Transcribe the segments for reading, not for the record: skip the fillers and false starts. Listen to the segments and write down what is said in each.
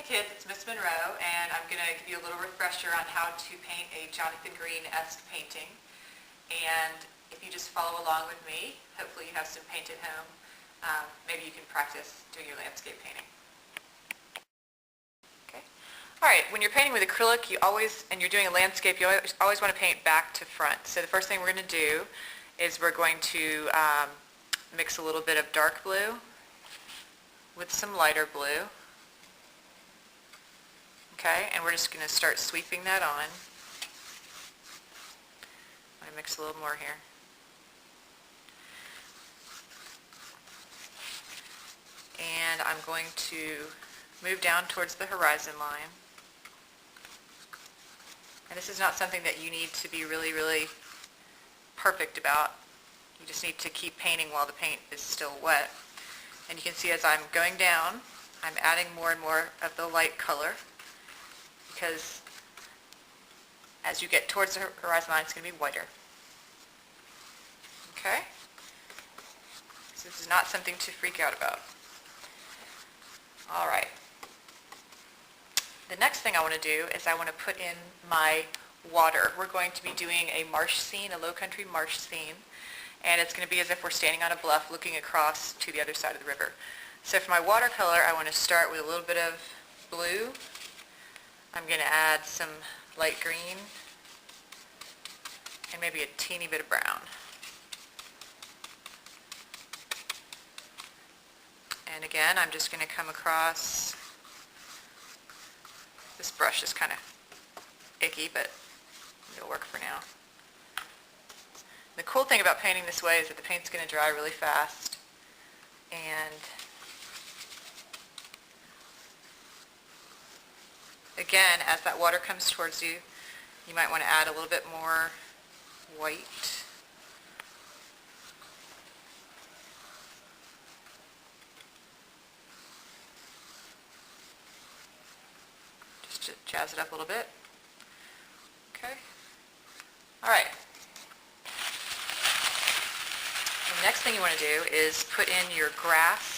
kids, it's Miss Monroe, and I'm going to give you a little refresher on how to paint a Jonathan Green-esque painting. And if you just follow along with me, hopefully you have some paint at home. Maybe you can practice doing your landscape painting. Okay. All right, when you're painting with acrylic, and you're doing a landscape, you always want to paint back to front. So the first thing we're going to do is we're going to mix a little bit of dark blue with some lighter blue. Okay, and we're just going to start sweeping that on. I'm going to mix a little more here. And I'm going to move down towards the horizon line. And this is not something that you need to be really, really perfect about. You just need to keep painting while the paint is still wet. And you can see as I'm going down, I'm adding more and more of the light color, because as you get towards the horizon line, it's going to be whiter. Okay? So this is not something to freak out about. All right. The next thing I want to do is I want to put in my water. We're going to be doing a marsh scene, a low country marsh scene, and it's going to be as if we're standing on a bluff looking across to the other side of the river. So for my watercolor, I want to start with a little bit of blue. I'm going to add some light green and maybe a teeny bit of brown. And again, I'm just going to come across. This brush is kind of icky, but it'll work for now. The cool thing about painting this way is that the paint's going to dry really fast. And again, as that water comes towards you, you might want to add a little bit more white. Just to jazz it up a little bit. Okay. All right. The next thing you want to do is put in your grass.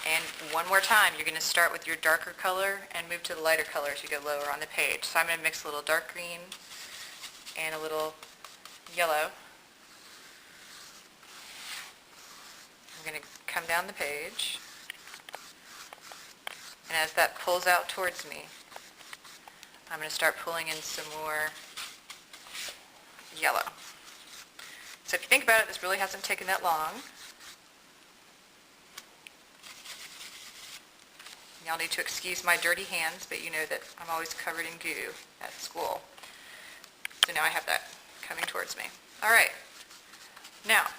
And one more time, you're going to start with your darker color and move to the lighter color as you go lower on the page. So I'm going to mix a little dark green and a little yellow. I'm going to come down the page. And as that pulls out towards me, I'm going to start pulling in some more yellow. So if you think about it, this really hasn't taken that long. Y'all need to excuse my dirty hands, but you know that I'm always covered in goo at school. So now I have that coming towards me. All right. Now's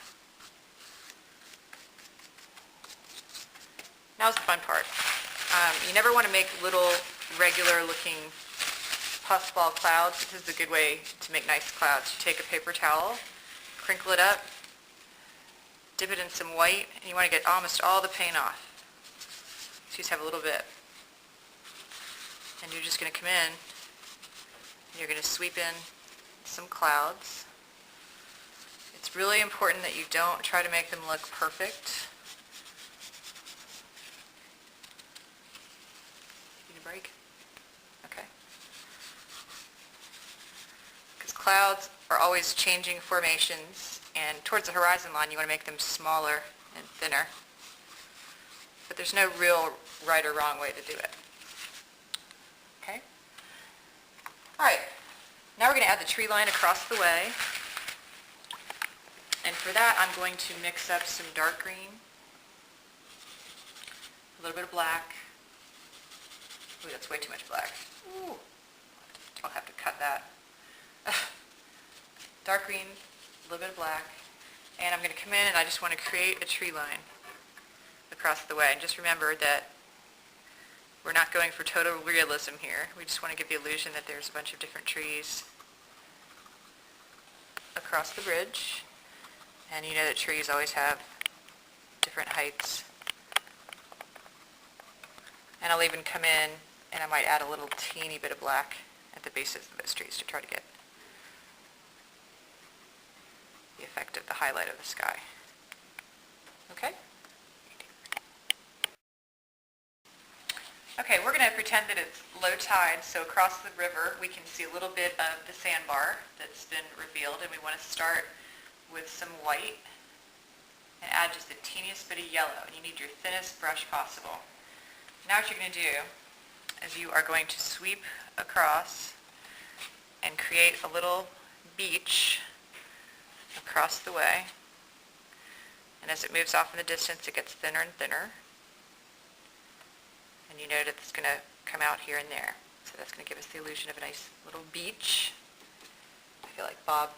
the fun part. You never want to make little regular looking puffball clouds. This is a good way to make nice clouds. You take a paper towel, crinkle it up, dip it in some white, and you want to get almost all the paint off. So you just have a little bit. And you're just going to come in, and you're going to sweep in some clouds. It's really important that you don't try to make them look perfect. Need a break? Okay. Because clouds are always changing formations, and towards the horizon line you want to make them smaller and thinner. But there's no real right or wrong way to do it. Okay? All right. Now we're going to add the tree line across the way. And for that, I'm going to mix up some dark green, a little bit of black. Ooh, that's way too much black. Ooh, I'll have to cut that. Dark green, a little bit of black. And I'm going to come in and I just want to create a tree line across the way. And just remember that we're not going for total realism here. We just want to give the illusion that there's a bunch of different trees across the bridge. And you know that trees always have different heights. And I'll even come in and I might add a little teeny bit of black at the bases of those trees to try to get the effect of the highlight of the sky. Okay? Okay, we're going to pretend that it's low tide, so across the river we can see a little bit of the sandbar that's been revealed, and we want to start with some white and add just the teeniest bit of yellow, and you need your thinnest brush possible. Now what you're going to do is you are going to sweep across and create a little beach across the way, and as it moves off in the distance it gets thinner and thinner. And you know that it's going to come out here and there. So that's going to give us the illusion of a nice little beach. I feel like Bob